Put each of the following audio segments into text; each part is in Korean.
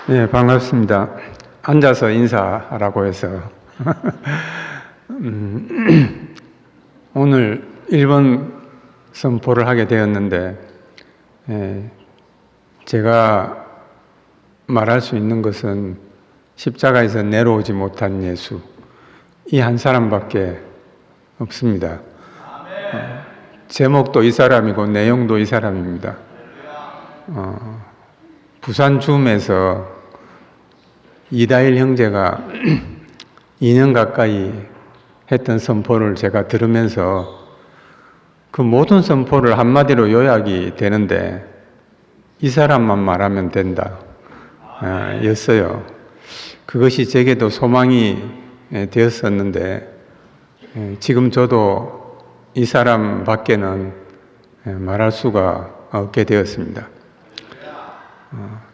네, 반갑습니다. 앉아서 인사라고 해서 오늘 1번 선포를 하게 되었는데, 제가 말할 수 있는 것은 십자가에서 내려오지 못한 예수, 이 한 사람밖에 없습니다. 제목도 이 사람이고 내용도 이 사람입니다. 부산 줌에서 이다일 형제가 2년 가까이 했던 선포를 제가 들으면서 그 모든 선포를 한마디로 요약이 되는데 이 사람만 말하면 된다 였어요. 그것이 제게도 소망이 되었었는데, 지금 저도 이 사람 밖에는 말할 수가 없게 되었습니다.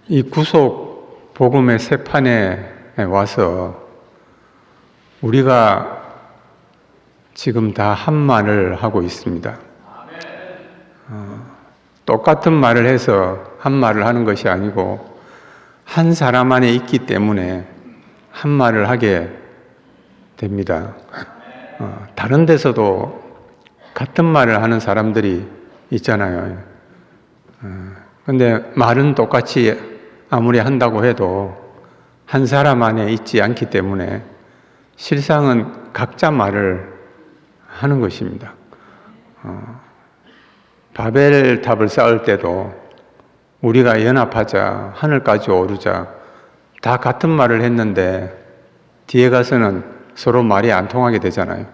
이 구속 복음의 새판에 와서 우리가 지금 다 한 말을 하고 있습니다. 똑같은 말을 해서 한 말을 하는 것이 아니고 한 사람 안에 있기 때문에 한 말을 하게 됩니다. 다른 데서도 같은 말을 하는 사람들이 있잖아요. 근데 말은 똑같이 아무리 한다고 해도 한 사람 안에 있지 않기 때문에 실상은 각자 말을 하는 것입니다. 바벨탑을 쌓을 때도 우리가 연합하자, 하늘까지 오르자, 다 같은 말을 했는데 뒤에 가서는 서로 말이 안 통하게 되잖아요.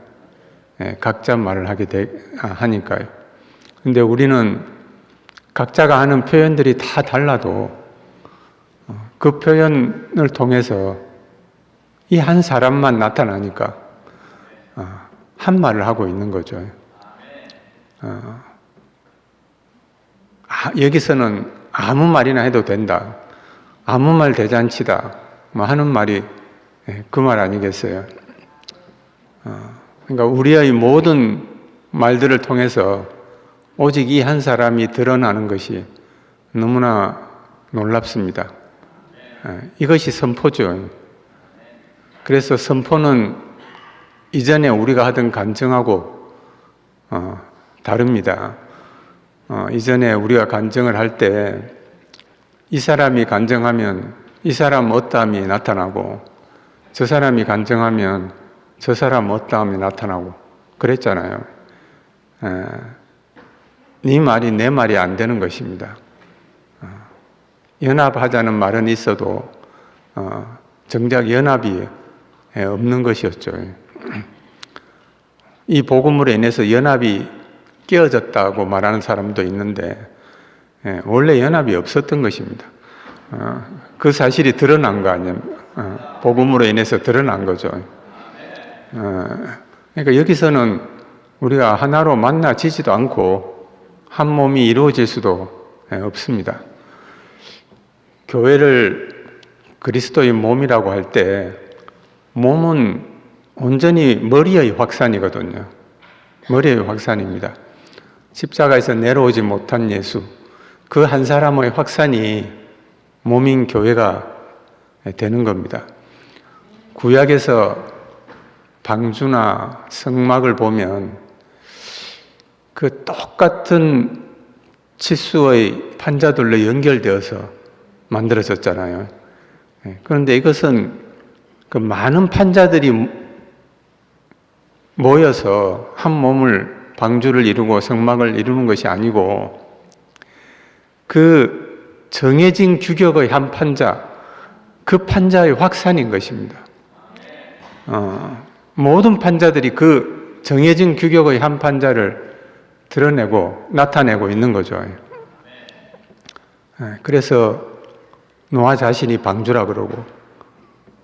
각자 말을 하니까요. 근데 우리는 각자가 하는 표현들이 다 달라도 그 표현을 통해서 이 한 사람만 나타나니까 한 말을 하고 있는 거죠. 여기서는 아무 말이나 해도 된다, 아무 말 대잔치다 하는 말이 그 말 아니겠어요? 그러니까 우리의 모든 말들을 통해서 오직 이 한 사람이 드러나는 것이 너무나 놀랍습니다. 이것이 선포죠. 그래서 선포는 이전에 우리가 하던 간증하고 다릅니다. 이전에 우리가 간증을 할 때 이 사람이 간증하면 이 사람 어떠함이 나타나고, 저 사람이 간증하면 저 사람 어떠함이 나타나고 그랬잖아요. 네 말이 내 말이 안 되는 것입니다. 연합하자는 말은 있어도 정작 연합이 없는 것이었죠. 이 복음으로 인해서 연합이 깨어졌다고 말하는 사람도 있는데 원래 연합이 없었던 것입니다. 그 사실이 드러난 거 아니에요. 복음으로 인해서 드러난 거죠. 그러니까 여기서는 우리가 하나로 만나지지도 않고 한 몸이 이루어질 수도 없습니다. 교회를 그리스도의 몸이라고 할 때 몸은 온전히 머리의 확산이거든요. 머리의 확산입니다. 십자가에서 내려오지 못한 예수, 그 한 사람의 확산이 몸인 교회가 되는 겁니다. 구약에서 방주나 성막을 보면 그 똑같은 치수의 판자들로 연결되어서 만들어졌잖아요. 그런데 이것은 그 많은 판자들이 모여서 한 몸을, 방주를 이루고 성막을 이루는 것이 아니고 그 정해진 규격의 한 판자, 그 판자의 확산인 것입니다. 모든 판자들이 그 정해진 규격의 한 판자를 드러내고 나타내고 있는 거죠. 그래서 노아 자신이 방주라 그러고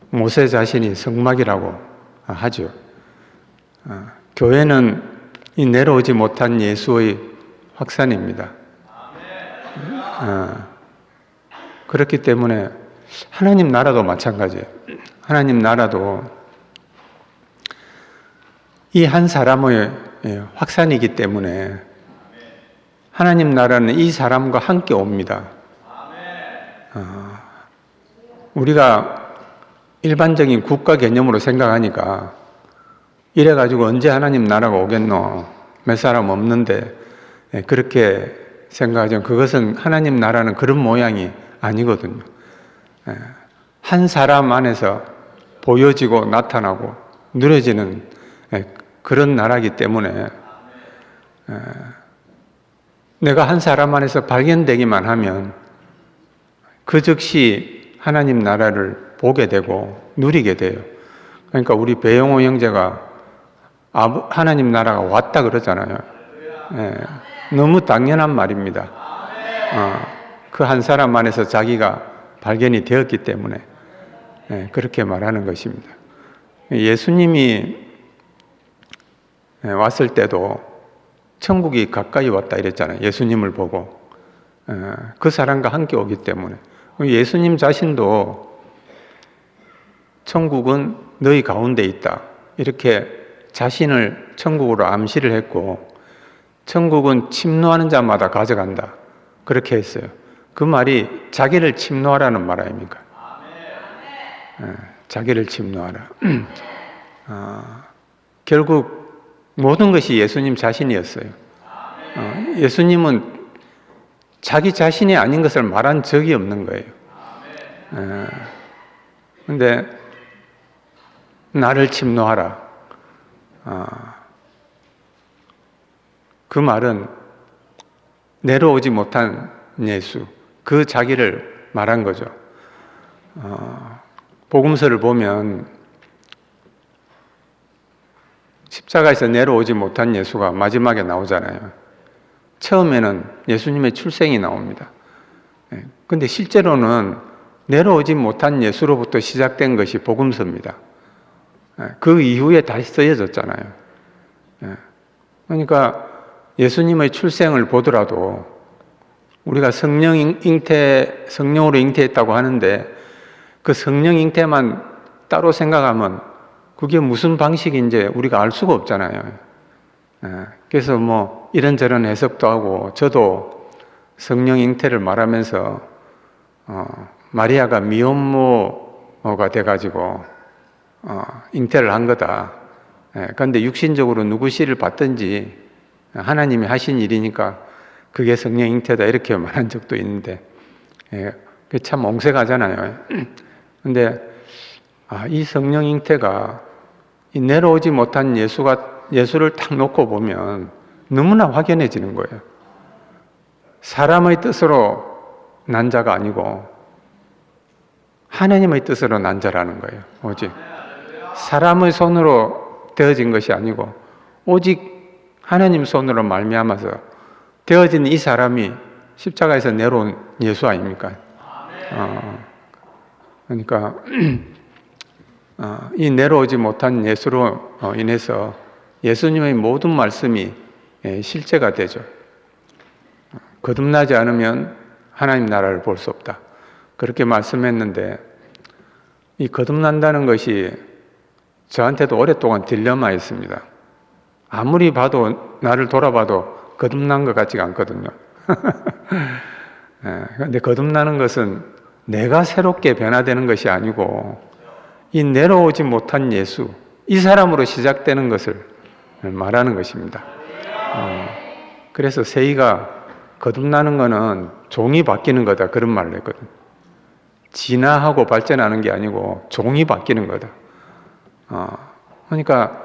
모세 자신이 성막이라고 하죠. 교회는 이 내려오지 못한 예수의 확산입니다. 그렇기 때문에 하나님 나라도 마찬가지예요. 하나님 나라도 이 한 사람의 확산이기 때문에 하나님 나라는 이 사람과 함께 옵니다. 우리가 일반적인 국가 개념으로 생각하니까 이래가지고 언제 하나님 나라가 오겠노? 몇 사람 없는데 그렇게 생각하지만 그것은 하나님 나라는 그런 모양이 아니거든요. 한 사람 안에서 보여지고 나타나고 누려지는 그런 나라이기 때문에 내가 한 사람 안에서 발견되기만 하면 그 즉시 하나님 나라를 보게 되고 누리게 돼요. 그러니까 우리 배영호 형제가 하나님 나라가 왔다 그러잖아요. 너무 당연한 말입니다. 그 한 사람 안에서 자기가 발견이 되었기 때문에 그렇게 말하는 것입니다. 예수님이 왔을 때도 천국이 가까이 왔다 이랬잖아요. 예수님을 보고 그 사람과 함께 오기 때문에 예수님 자신도 천국은 너희 가운데 있다 이렇게 자신을 천국으로 암시를 했고 천국은 침노하는 자마다 가져간다 그렇게 했어요. 그 말이 자기를 침노하라는 말 아닙니까? 자기를 침노하라. 결국 모든 것이 예수님 자신이었어요. 예수님은 자기 자신이 아닌 것을 말한 적이 없는 거예요. 그런데 나를 침노하라. 그 말은 내려오지 못한 예수, 그 자기를 말한 거죠. 복음서를 보면 십자가에서 내려오지 못한 예수가 마지막에 나오잖아요. 처음에는 예수님의 출생이 나옵니다. 근데 실제로는 내려오지 못한 예수로부터 시작된 것이 복음서입니다. 그 이후에 다시 쓰여졌잖아요. 그러니까 예수님의 출생을 보더라도 우리가 성령으로 잉태했다고 하는데 그 성령 잉태만 따로 생각하면 그게 무슨 방식인지 우리가 알 수가 없잖아요. 그래서 뭐 이런저런 해석도 하고 저도 성령 잉태를 말하면서 마리아가 미혼모가 돼가지고 잉태를 한 거다. 그런데 육신적으로 누구 씨를 받든지 하나님이 하신 일이니까 그게 성령 잉태다 이렇게 말한 적도 있는데 그게 참 옹색하잖아요. 근데 이 성령 잉태가 이 내려오지 못한 예수를 딱 놓고 보면 너무나 확연해지는 거예요. 사람의 뜻으로 난 자가 아니고 하나님의 뜻으로 난 자라는 거예요. 오직 사람의 손으로 되어진 것이 아니고 오직 하나님 손으로 말미암아서 되어진 이 사람이 십자가에서 내려온 예수 아닙니까? 그러니까 이 내려오지 못한 예수로 인해서 예수님의 모든 말씀이 실제가 되죠. 거듭나지 않으면 하나님 나라를 볼 수 없다. 그렇게 말씀했는데 이 거듭난다는 것이 저한테도 오랫동안 딜레마였습니다. 아무리 봐도 나를 돌아봐도 거듭난 것 같지가 않거든요. 그런데 거듭나는 것은 내가 새롭게 변화되는 것이 아니고 이 내려오지 못한 예수, 이 사람으로 시작되는 것을 말하는 것입니다. 그래서 세이가 거듭나는 것은 종이 바뀌는 거다 그런 말을 했거든요. 진화하고 발전하는 게 아니고 종이 바뀌는 거다. 그러니까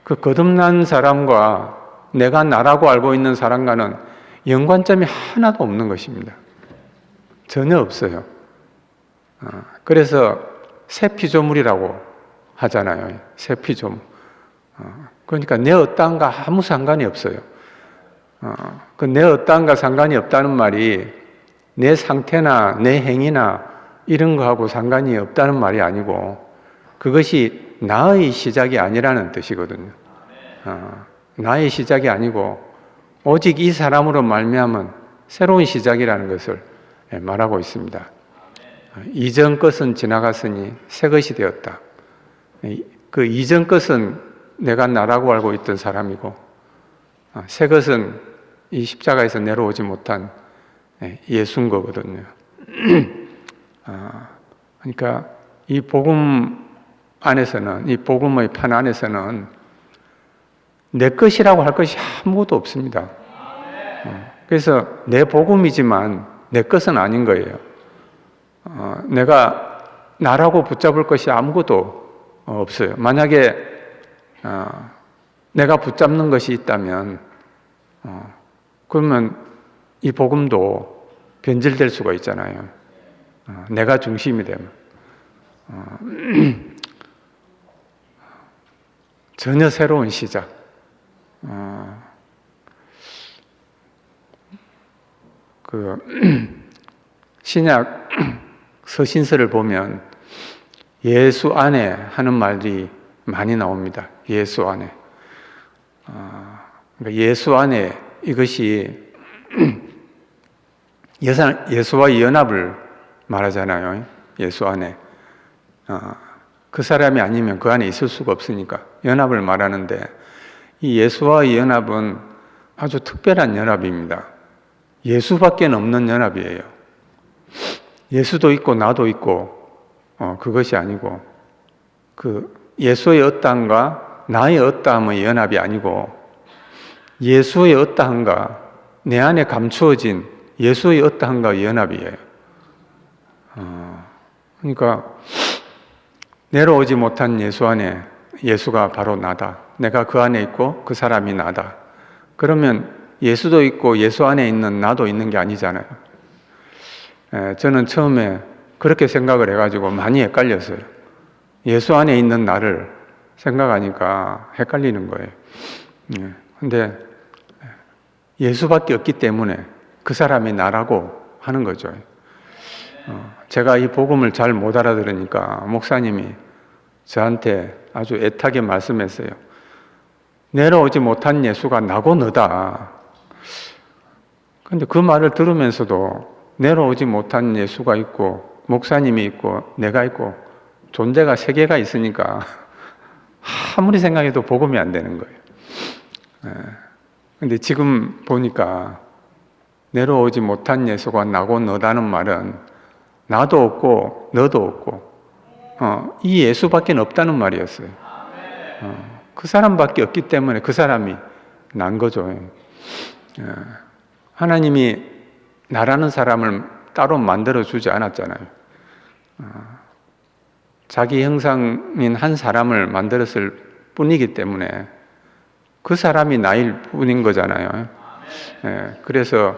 그 거듭난 사람과 내가 나라고 알고 있는 사람과는 연관점이 하나도 없는 것입니다. 전혀 없어요. 그래서 새 피조물이라고 하잖아요. 새 피조물. 그러니까 내 어떠한가 아무 상관이 없어요. 그 내 어떠한가 상관이 없다는 말이 내 상태나 내 행위나 이런 거하고 상관이 없다는 말이 아니고 그것이 나의 시작이 아니라는 뜻이거든요. 나의 시작이 아니고 오직 이 사람으로 말미암은 새로운 시작이라는 것을 말하고 있습니다. 이전 것은 지나갔으니 새 것이 되었다. 그 이전 것은 내가 나라고 알고 있던 사람이고 새 것은 이 십자가에서 내려오지 못한 예수인 거거든요. 그러니까 이 복음 안에서는, 이 복음의 판 안에서는 내 것이라고 할 것이 아무것도 없습니다. 그래서 내 복음이지만 내 것은 아닌 거예요. 내가 나라고 붙잡을 것이 아무것도 없어요. 만약에 내가 붙잡는 것이 있다면 그러면 이 복음도 변질될 수가 있잖아요. 내가 중심이 되면 전혀 새로운 시작. 신약 서신서를 보면 예수 안에 하는 말이 많이 나옵니다. 예수 안에. 그러니까 예수 안에 이것이 예수와의 연합을 말하잖아요. 예수 안에. 그 사람이 아니면 그 안에 있을 수가 없으니까 연합을 말하는데 이 예수와의 연합은 아주 특별한 연합입니다. 예수밖에 없는 연합이에요. 예수도 있고 나도 있고 그것이 아니고 그 예수의 어떠함과 나의 어떠함의 연합이 아니고 예수의 어떠함과 내 안에 감추어진 예수의 어떠함과의 연합이에요. 그러니까 내려오지 못한 예수 안에 예수가 바로 나다. 내가 그 안에 있고 그 사람이 나다. 그러면 예수도 있고 예수 안에 있는 나도 있는 게 아니잖아요. 저는 처음에 그렇게 생각을 해가지고 많이 헷갈렸어요. 예수 안에 있는 나를 생각하니까 헷갈리는 거예요. 근데 예수밖에 없기 때문에 그 사람이 나라고 하는 거죠. 제가 이 복음을 잘 못 알아들으니까 목사님이 저한테 아주 애타게 말씀했어요. 내려오지 못한 예수가 나고 너다. 근데 그 말을 들으면서도 내려오지 못한 예수가 있고 목사님이 있고 내가 있고 존재가 세 개가 있으니까 아무리 생각해도 복음이 안 되는 거예요. 근데 지금 보니까 내려오지 못한 예수가 나고 너다는 말은 나도 없고 너도 없고 이 예수밖에 없다는 말이었어요. 그 사람밖에 없기 때문에 그 사람이 난 거죠. 하나님이 나라는 사람을 따로 만들어주지 않았잖아요. 자기 형상인 한 사람을 만들었을 뿐이기 때문에 그 사람이 나일 뿐인 거잖아요. 그래서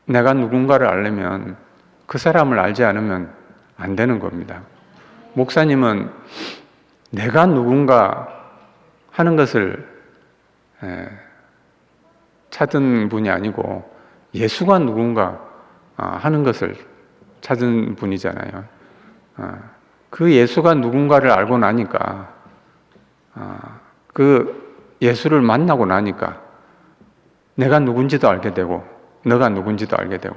내가 누군가를 알려면 그 사람을 알지 않으면 안 되는 겁니다. 목사님은 내가 누군가 하는 것을 찾은 분이 아니고 예수가 누군가 하는 것을 찾은 분이잖아요. 그 예수가 누군가를 알고 나니까 그 예수를 만나고 나니까 내가 누군지도 알게 되고 너가 누군지도 알게 되고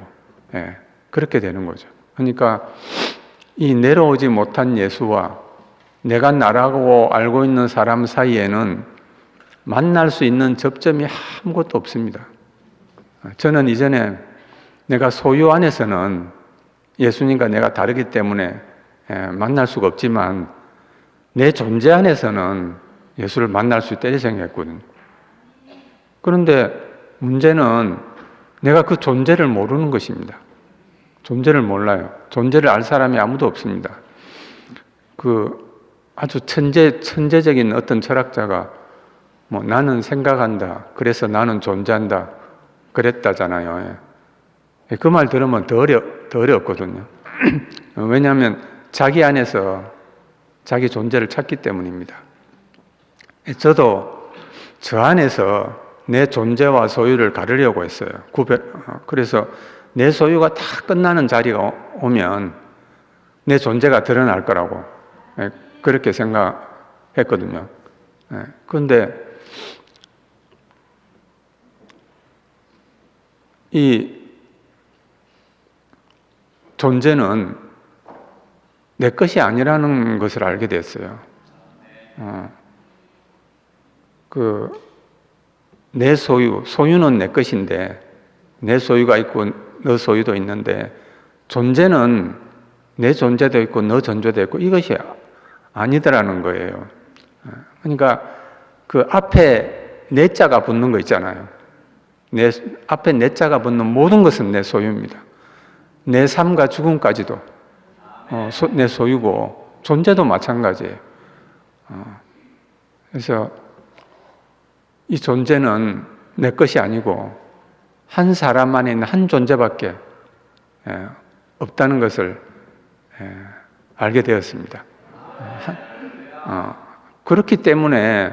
그렇게 되는 거죠. 그러니까 이 내려오지 못한 예수와 내가 나라고 알고 있는 사람 사이에는 만날 수 있는 접점이 아무것도 없습니다. 저는 이전에 내가 소유 안에서는 예수님과 내가 다르기 때문에 만날 수가 없지만 내 존재 안에서는 예수를 만날 수 있다 생각했거든요. 그런데 문제는 내가 그 존재를 모르는 것입니다. 존재를 몰라요. 존재를 알 사람이 아무도 없습니다. 아주 천재적인 어떤 철학자가 나는 생각한다. 그래서 나는 존재한다. 그랬다잖아요. 그 말 들으면 더 어렵거든요. 왜냐하면 자기 안에서 자기 존재를 찾기 때문입니다. 저도 저 안에서 내 존재와 소유를 가르려고 했어요. 그래서 내 소유가 다 끝나는 자리가 오면 내 존재가 드러날 거라고 그렇게 생각했거든요. 그런데 이 존재는 내 것이 아니라는 것을 알게 됐어요. 내 소유는 내 것인데, 내 소유가 있고 너 소유도 있는데, 존재는 내 존재도 있고 너 존재도 있고 이것이 아니더라는 거예요. 그러니까 그 앞에 내 자가 붙는 거 있잖아요. 앞에 내 자가 붙는 모든 것은 내 소유입니다. 내 삶과 죽음까지도 내 소유고, 존재도 마찬가지예요. 그래서 이 존재는 내 것이 아니고 한 사람 안에 있는 한 존재밖에 없다는 것을 알게 되었습니다. 그렇기 때문에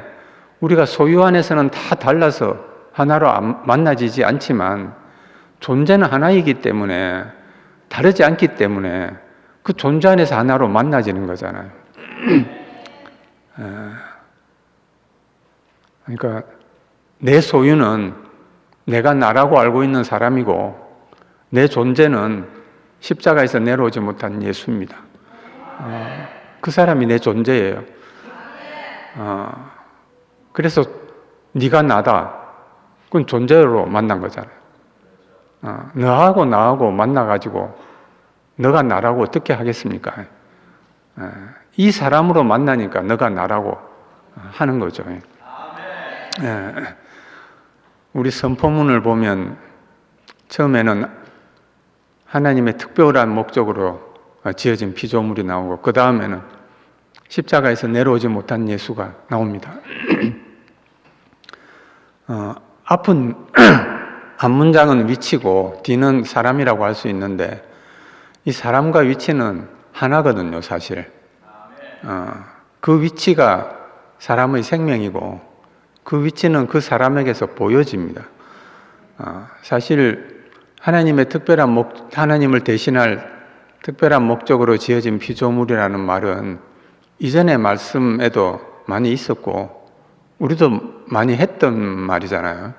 우리가 소유 안에서는 다 달라서 하나로 만나지지 않지만, 존재는 하나이기 때문에, 다르지 않기 때문에 그 존재 안에서 하나로 만나지는 거잖아요. 그러니까 내 소유는 내가 나라고 알고 있는 사람이고, 내 존재는 십자가에서 내려오지 못한 예수입니다. 그 사람이 내 존재예요. 그래서 네가 나다, 그건 존재로 만난 거잖아요. 너하고 나하고 만나가지고 너가 나라고 어떻게 하겠습니까? 이 사람으로 만나니까 너가 나라고 하는 거죠. 우리 선포문을 보면 처음에는 하나님의 특별한 목적으로 지어진 피조물이 나오고, 그 다음에는 십자가에서 내려오지 못한 예수가 나옵니다. 앞은 앞문장은 위치고 뒤는 사람이라고 할 수 있는데, 이 사람과 위치는 하나거든요, 사실. 그 위치가 사람의 생명이고, 그 위치는 그 사람에게서 보여집니다. 사실 하나님의 하나님을 대신할 특별한 목적으로 지어진 피조물이라는 말은 이전의 말씀에도 많이 있었고 우리도 많이 했던 말이잖아요.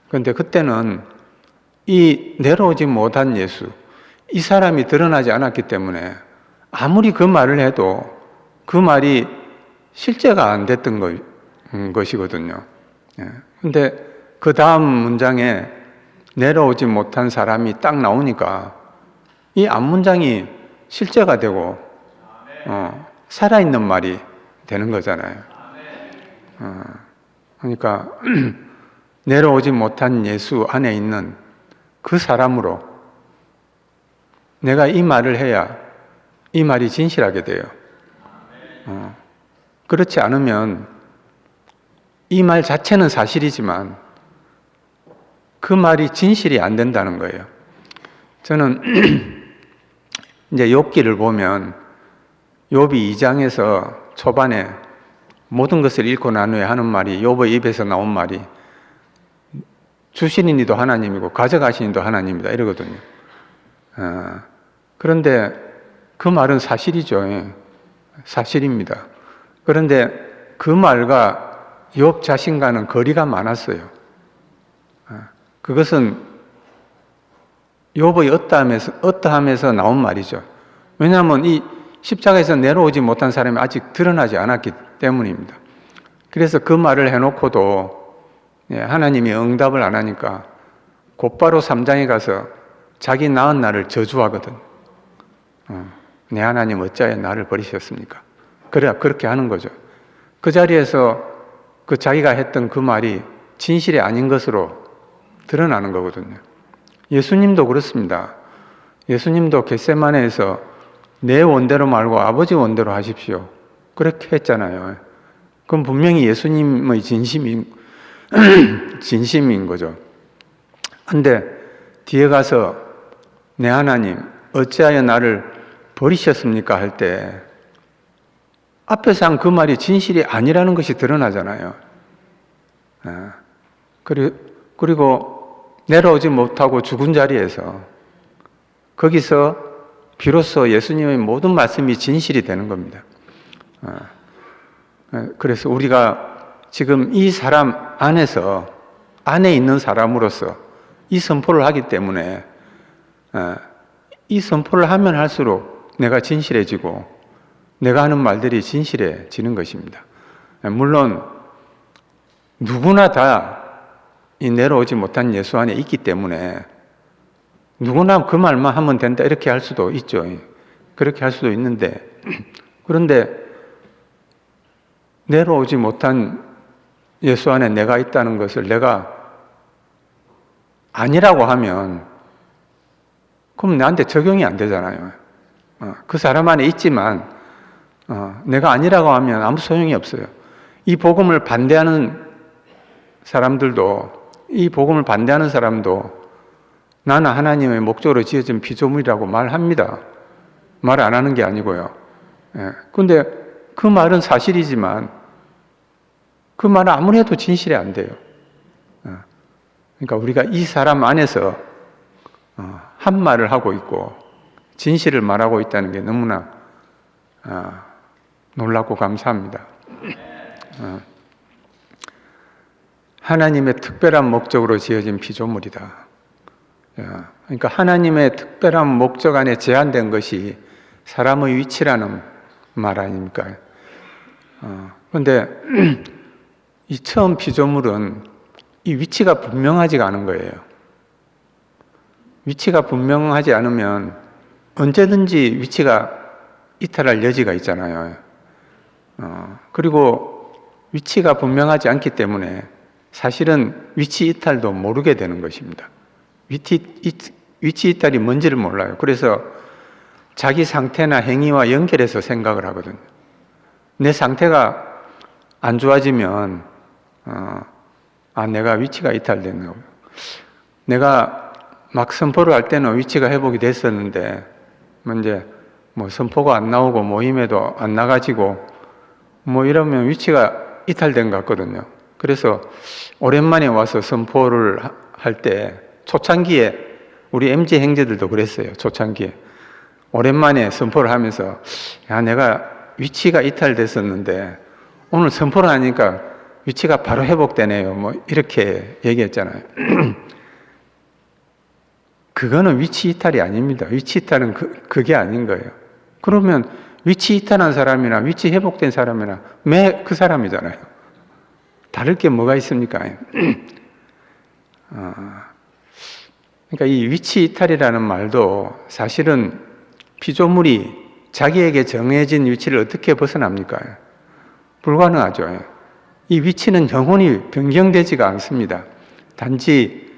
그런데 그때는 이 내려오지 못한 예수, 이 사람이 드러나지 않았기 때문에 아무리 그 말을 해도 그 말이 실제가 안 됐던 것이거든요. 그런데 그 다음 문장에 내려오지 못한 사람이 딱 나오니까 이 앞문장이 실제가 되고 살아있는 말이 되는 거잖아요. 그러니까 내려오지 못한 예수 안에 있는 그 사람으로 내가 이 말을 해야 이 말이 진실하게 돼요. 그렇지 않으면 이 말 자체는 사실이지만 그 말이 진실이 안 된다는 거예요. 저는 이제 욥기를 보면 욥이 2장에서 초반에 모든 것을 읽고 난 후에 하는 말이, 욥의 입에서 나온 말이 주시는 이도 하나님이고 가져가시는 이도 하나님이다 이러거든요. 그런데 그 말은 사실이죠. 사실입니다. 그런데 그 말과 욥 자신과는 거리가 많았어요. 그것은 욥의 어떠함에서 나온 말이죠. 왜냐하면 이 십자가에서 내려오지 못한 사람이 아직 드러나지 않았기 때문입니다. 그래서 그 말을 해놓고도 하나님이 응답을 안 하니까 곧바로 3장에 가서 자기 낳은 나를 저주하거든. 내 하나님 어찌하여 나를 버리셨습니까? 그렇게 하는 거죠. 그 자리에서 그 자기가 했던 그 말이 진실이 아닌 것으로 드러나는 거거든요. 예수님도 그렇습니다. 예수님도 겟세마네에서 내 원대로 말고 아버지 원대로 하십시오, 그렇게 했잖아요. 그건 분명히 예수님의 진심인 거죠. 근데 뒤에 가서 내 하나님 어찌하여 나를 버리셨습니까 할 때 앞에서 한 그 말이 진실이 아니라는 것이 드러나잖아요. 그리고 내려오지 못하고 죽은 자리에서 거기서 비로소 예수님의 모든 말씀이 진실이 되는 겁니다. 그래서 우리가 지금 이 사람 안에 있는 사람으로서 이 선포를 하기 때문에 이 선포를 하면 할수록 내가 진실해지고 내가 하는 말들이 진실해지는 것입니다. 물론 누구나 다 이 내려오지 못한 예수 안에 있기 때문에 누구나 그 말만 하면 된다 이렇게 할 수도 있죠. 그렇게 할 수도 있는데, 그런데 내려오지 못한 예수 안에 내가 있다는 것을 내가 아니라고 하면 그럼 나한테 적용이 안 되잖아요. 그 사람 안에 있지만 내가 아니라고 하면 아무 소용이 없어요. 이 복음을 반대하는 사람들도, 이 복음을 반대하는 사람도 나는 하나님의 목적으로 지어진 피조물이라고 말합니다. 말 안 하는 게 아니고요. 그런데 그 말은 사실이지만 그 말은 아무리 해도 진실이 안 돼요. 그러니까 우리가 이 사람 안에서 한 말을 하고 있고 진실을 말하고 있다는 게 너무나 놀랍고 감사합니다. 하나님의 특별한 목적으로 지어진 피조물이다. 그러니까 하나님의 특별한 목적 안에 제한된 것이 사람의 위치라는 말 아닙니까? 그런데 이 처음 피조물은 이 위치가 분명하지가 않은 거예요. 위치가 분명하지 않으면 언제든지 위치가 이탈할 여지가 있잖아요. 그리고 위치가 분명하지 않기 때문에 사실은 위치 이탈도 모르게 되는 것입니다. 위치 이탈이 뭔지를 몰라요. 그래서 자기 상태나 행위와 연결해서 생각을 하거든요. 내 상태가 안 좋아지면 내가 위치가 이탈된 거고요. 내가 막 선포를 할 때는 위치가 회복이 됐었는데 이제 선포가 안 나오고 모임에도 안 나가지고 이러면 위치가 이탈된 것 같거든요. 그래서 오랜만에 와서 선포를 할 때 초창기에 우리 MZ 형제들도 그랬어요. 초창기에 오랜만에 선포를 하면서 내가 위치가 이탈됐었는데 오늘 선포를 하니까 위치가 바로 회복되네요. 이렇게 얘기했잖아요. 그거는 위치 이탈이 아닙니다. 위치 이탈은 그게 아닌 거예요. 그러면 위치 이탈한 사람이나 위치 회복된 사람이나 매 그 사람이잖아요. 다를 게 뭐가 있습니까? 그러니까 이 위치 이탈이라는 말도 사실은 피조물이 자기에게 정해진 위치를 어떻게 벗어납니까? 불가능하죠. 이 위치는 영원히 변경되지가 않습니다. 단지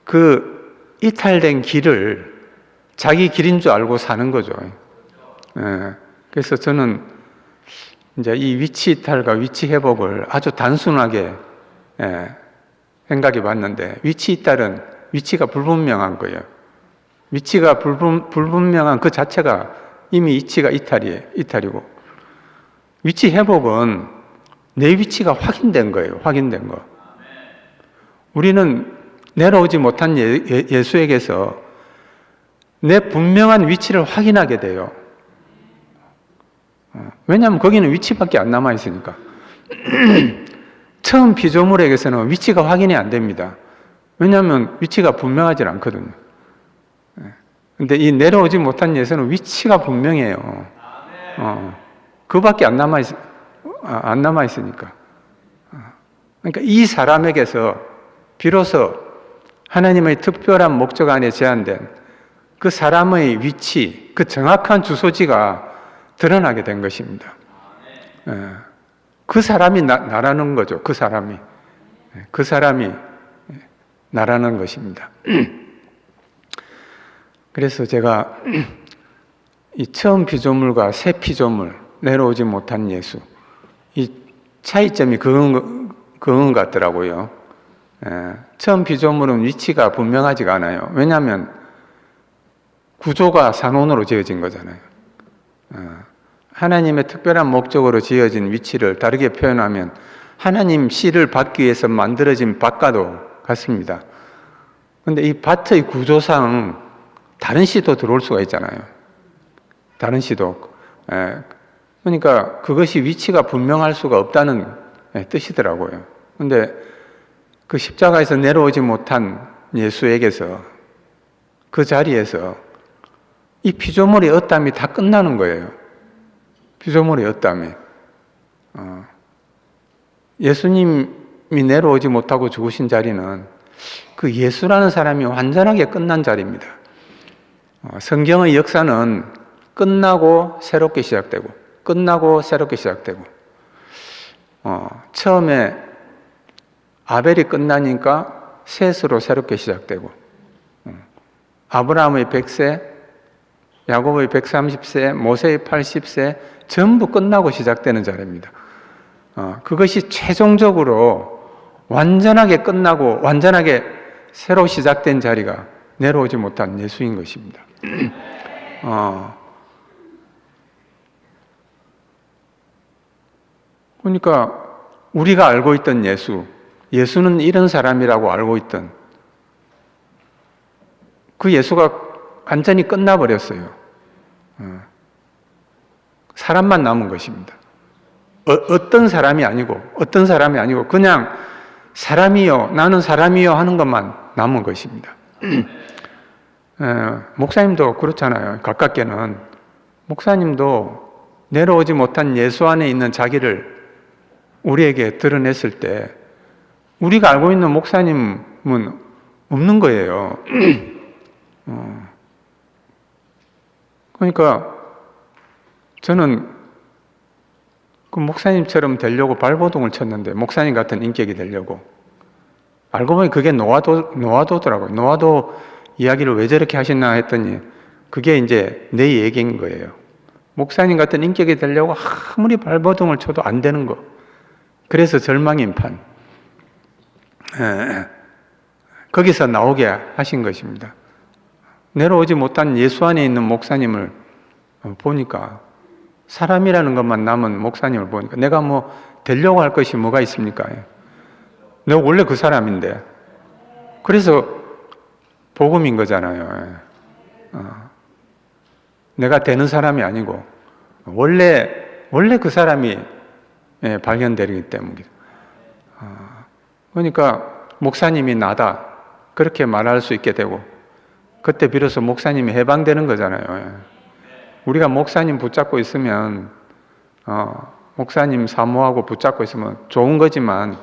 그 이탈된 길을 자기 길인 줄 알고 사는 거죠. 그래서 저는 이제 이 위치 이탈과 위치 회복을 아주 단순하게 생각해 봤는데, 위치 이탈은 위치가 불분명한 거예요. 위치가 불분명한 그 자체가 이미 위치가 이탈이고, 위치 회복은 내 위치가 확인된 거예요. 확인된 거. 우리는 내려오지 못한 예수에게서 내 분명한 위치를 확인하게 돼요. 왜냐하면 거기는 위치밖에 안 남아 있으니까. 처음 피조물에게서는 위치가 확인이 안 됩니다. 왜냐하면 위치가 분명하지 않거든요. 근데 이 내려오지 못한 예수는 위치가 분명해요. 그밖에 안 남아 있으니까. 그러니까 이 사람에게서 비로소 하나님의 특별한 목적 안에 제한된 그 사람의 위치, 그 정확한 주소지가 드러나게 된 것입니다. 그 사람이 나라는 거죠. 그 사람이 나라는 것입니다. 그래서 제가 이 처음 피조물과 새 피조물, 내려오지 못한 예수, 이 차이점이 그건 같더라고요. 처음 피조물은 위치가 분명하지가 않아요. 왜냐하면 구조가 산원으로 지어진 거잖아요. 하나님의 특별한 목적으로 지어진 위치를 다르게 표현하면 하나님 씨를 받기 위해서 만들어진 밭과도 같습니다. 그런데 이 밭의 구조상 다른 씨도 들어올 수가 있잖아요. 다른 씨도. 그러니까 그것이 위치가 분명할 수가 없다는 뜻이더라고요. 그런데 그 십자가에서 내려오지 못한 예수에게서 그 자리에서 이 피조물의 엇담이 다 끝나는 거예요. 피조물의 엇담이. 예수님이 내려오지 못하고 죽으신 자리는 그 예수라는 사람이 완전하게 끝난 자리입니다. 성경의 역사는 끝나고 새롭게 시작되고, 끝나고 새롭게 시작되고, 처음에 아벨이 끝나니까 셋으로 새롭게 시작되고, 아브라함의 100세, 야곱의 130세, 모세의 80세 전부 끝나고 시작되는 자리입니다. 그것이 최종적으로 완전하게 끝나고 완전하게 새로 시작된 자리가 내려오지 못한 예수인 것입니다. 그러니까 우리가 알고 있던 예수는 이런 사람이라고 알고 있던 그 예수가 완전히 끝나버렸어요. 사람만 남은 것입니다. 어떤 사람이 아니고 그냥 사람이요, 나는 사람이요 하는 것만 남은 것입니다. 목사님도 그렇잖아요. 가깝게는 목사님도 내려오지 못한 예수 안에 있는 자기를 우리에게 드러냈을 때 우리가 알고 있는 목사님은 없는 거예요. 그러니까 저는 그 목사님처럼 되려고 발버둥을 쳤는데, 목사님 같은 인격이 되려고. 알고 보니 그게 노아도더라고요. 노아도 이야기를 왜 저렇게 하셨나 했더니 그게 이제 내 얘기인 거예요. 목사님 같은 인격이 되려고 아무리 발버둥을 쳐도 안 되는 거. 그래서 절망인판. 거기서 나오게 하신 것입니다. 내려오지 못한 예수 안에 있는 목사님을 보니까, 사람이라는 것만 남은 목사님을 보니까 내가 뭐 되려고 할 것이 뭐가 있습니까? 내가 원래 그 사람인데. 그래서 복음인 거잖아요. 내가 되는 사람이 아니고 원래 그 사람이 발견되기 때문이다. 그러니까 목사님이 나다 그렇게 말할 수 있게 되고, 그때 비로소 목사님이 해방되는 거잖아요. 우리가 목사님 붙잡고 있으면, 목사님 사모하고 붙잡고 있으면 좋은 거지만,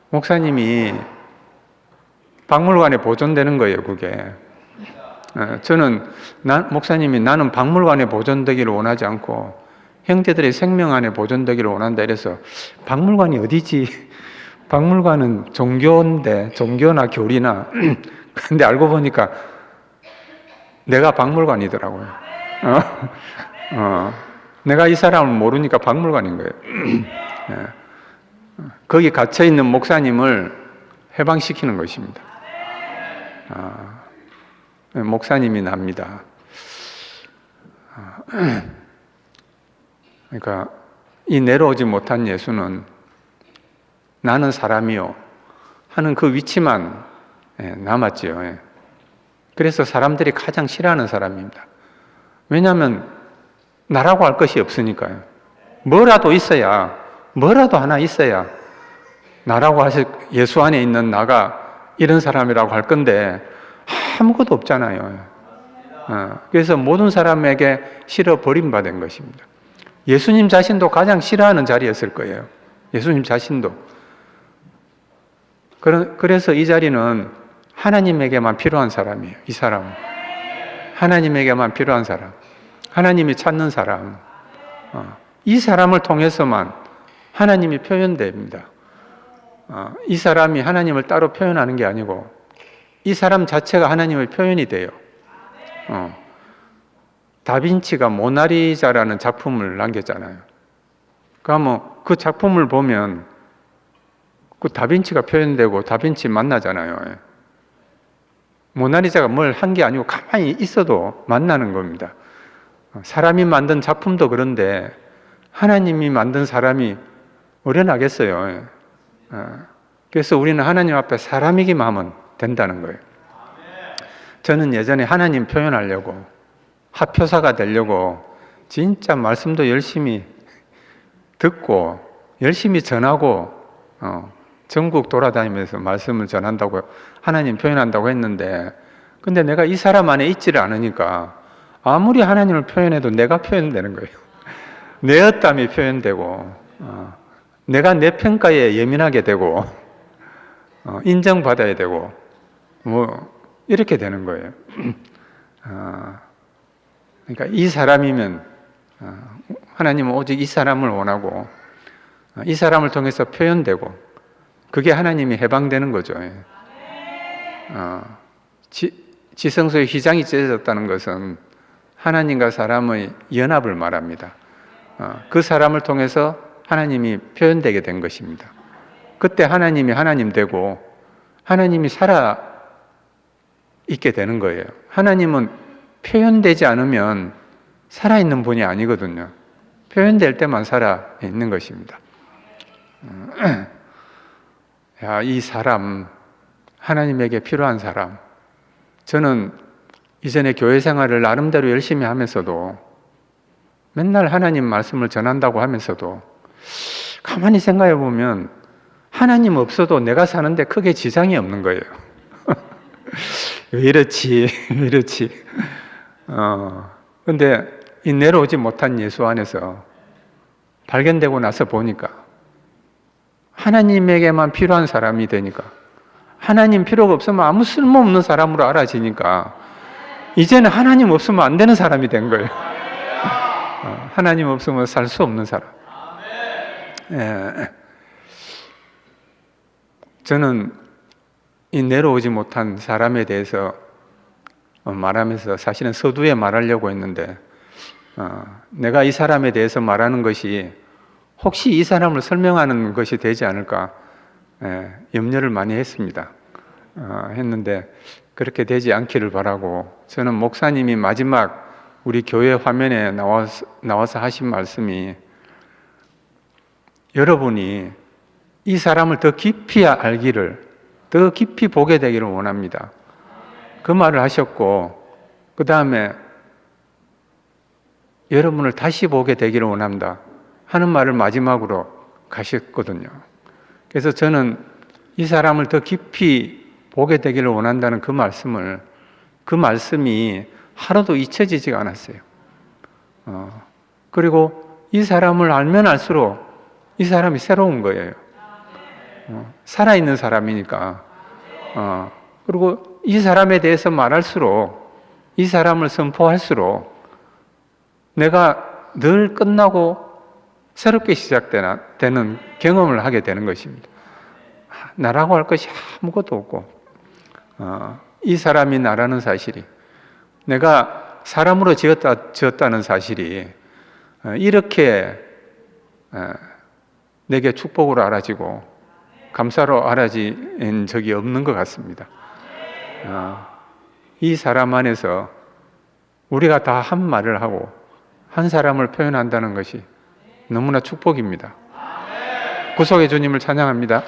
목사님이 박물관에 보존되는 거예요, 그게. 저는, 목사님이 나는 박물관에 보존되기를 원하지 않고, 형제들의 생명 안에 보존되기를 원한다 이래서, 박물관이 어디지? 박물관은 종교인데, 종교나 교리나, 근데 알고 보니까 내가 박물관이더라고요. 내가 이 사람을 모르니까 박물관인 거예요. 거기 갇혀있는 목사님을 해방시키는 것입니다. 목사님이 납니다. 그러니까 이 내려오지 못한 예수는 나는 사람이요 하는 그 위치만 남았지요. 그래서 사람들이 가장 싫어하는 사람입니다. 왜냐하면 나라고 할 것이 없으니까요. 뭐라도 하나 있어야 나라고 하실 예수 안에 있는 나가 이런 사람이라고 할 건데 아무것도 없잖아요. 그래서 모든 사람에게 싫어 버림받은 것입니다. 예수님 자신도 가장 싫어하는 자리였을 거예요. 예수님 자신도. 그래서 이 자리는 하나님에게만 필요한 사람이에요. 이 사람은. 하나님에게만 필요한 사람, 하나님이 찾는 사람, 이 사람을 통해서만 하나님이 표현됩니다. 이 사람이 하나님을 따로 표현하는 게 아니고 이 사람 자체가 하나님의 표현이 돼요. 다빈치가 모나리자라는 작품을 남겼잖아요. 그러면 그 작품을 보면 그 다빈치가 표현되고 다빈치 만나잖아요. 모나리자가 뭘 한 게 아니고 가만히 있어도 만나는 겁니다. 사람이 만든 작품도 그런데 하나님이 만든 사람이 어련하겠어요. 그래서 우리는 하나님 앞에 사람이기만 하면 된다는 거예요. 저는 예전에 하나님 표현하려고, 합효사가 되려고 진짜 말씀도 열심히 듣고 열심히 전하고 전국 돌아다니면서 말씀을 전한다고, 하나님 표현한다고 했는데, 근데 내가 이 사람 안에 있지를 않으니까 아무리 하나님을 표현해도 내가 표현되는 거예요. 내 어땀이 표현되고, 내가 내 평가에 예민하게 되고, 인정받아야 되고 뭐 이렇게 되는 거예요. 그러니까 이 사람이면 하나님은 오직 이 사람을 원하고 이 사람을 통해서 표현되고 그게 하나님이 해방되는 거죠. 지성소의 휘장이 찢어졌다는 것은 하나님과 사람의 연합을 말합니다. 그 사람을 통해서 하나님이 표현되게 된 것입니다. 그때 하나님이 하나님 되고 하나님이 살아 있게 되는 거예요. 하나님은 표현되지 않으면 살아있는 분이 아니거든요. 표현될 때만 살아있는 것입니다. 이 사람, 하나님에게 필요한 사람. 저는 이전에 교회 생활을 나름대로 열심히 하면서도 맨날 하나님 말씀을 전한다고 하면서도 가만히 생각해 보면 하나님 없어도 내가 사는데 크게 지장이 없는 거예요. 왜 이렇지? 왜 이렇지? 근데 이 내려오지 못한 예수 안에서 발견되고 나서 보니까 하나님에게만 필요한 사람이 되니까 하나님 필요가 없으면 아무 쓸모없는 사람으로 알아지니까 이제는 하나님 없으면 안 되는 사람이 된 거예요. 하나님 없으면 살 수 없는 사람. 저는 이 내려오지 못한 사람에 대해서 말하면서 사실은 서두에 말하려고 했는데 내가 이 사람에 대해서 말하는 것이 혹시 이 사람을 설명하는 것이 되지 않을까 염려를 많이 했습니다. 했는데 그렇게 되지 않기를 바라고 저는 목사님이 마지막 우리 교회 화면에 나와서 하신 말씀이 여러분이 이 사람을 더 깊이 알기를 더 깊이 보게 되기를 원합니다. 그 말을 하셨고 그 다음에 여러분을 다시 보게 되기를 원합니다 하는 말을 마지막으로 가셨거든요. 그래서 저는 이 사람을 더 깊이 보게 되기를 원한다는 그 말씀이 하루도 잊혀지지가 않았어요. 그리고 이 사람을 알면 알수록 이 사람이 새로운 거예요. 살아있는 사람이니까. 그리고 이 사람에 대해서 말할수록 이 사람을 선포할수록 내가 늘 끝나고 새롭게 시작되는 경험을 하게 되는 것입니다. 나라고 할 것이 아무것도 없고 이 사람이 나라는 사실이 내가 사람으로 지었다는 사실이 이렇게 내게 축복으로 알아지고 감사로 알아진 적이 없는 것 같습니다. 이 사람 안에서 우리가 다 한 말을 하고 한 사람을 표현한다는 것이 너무나 축복입니다. 구속의 주님을 찬양합니다.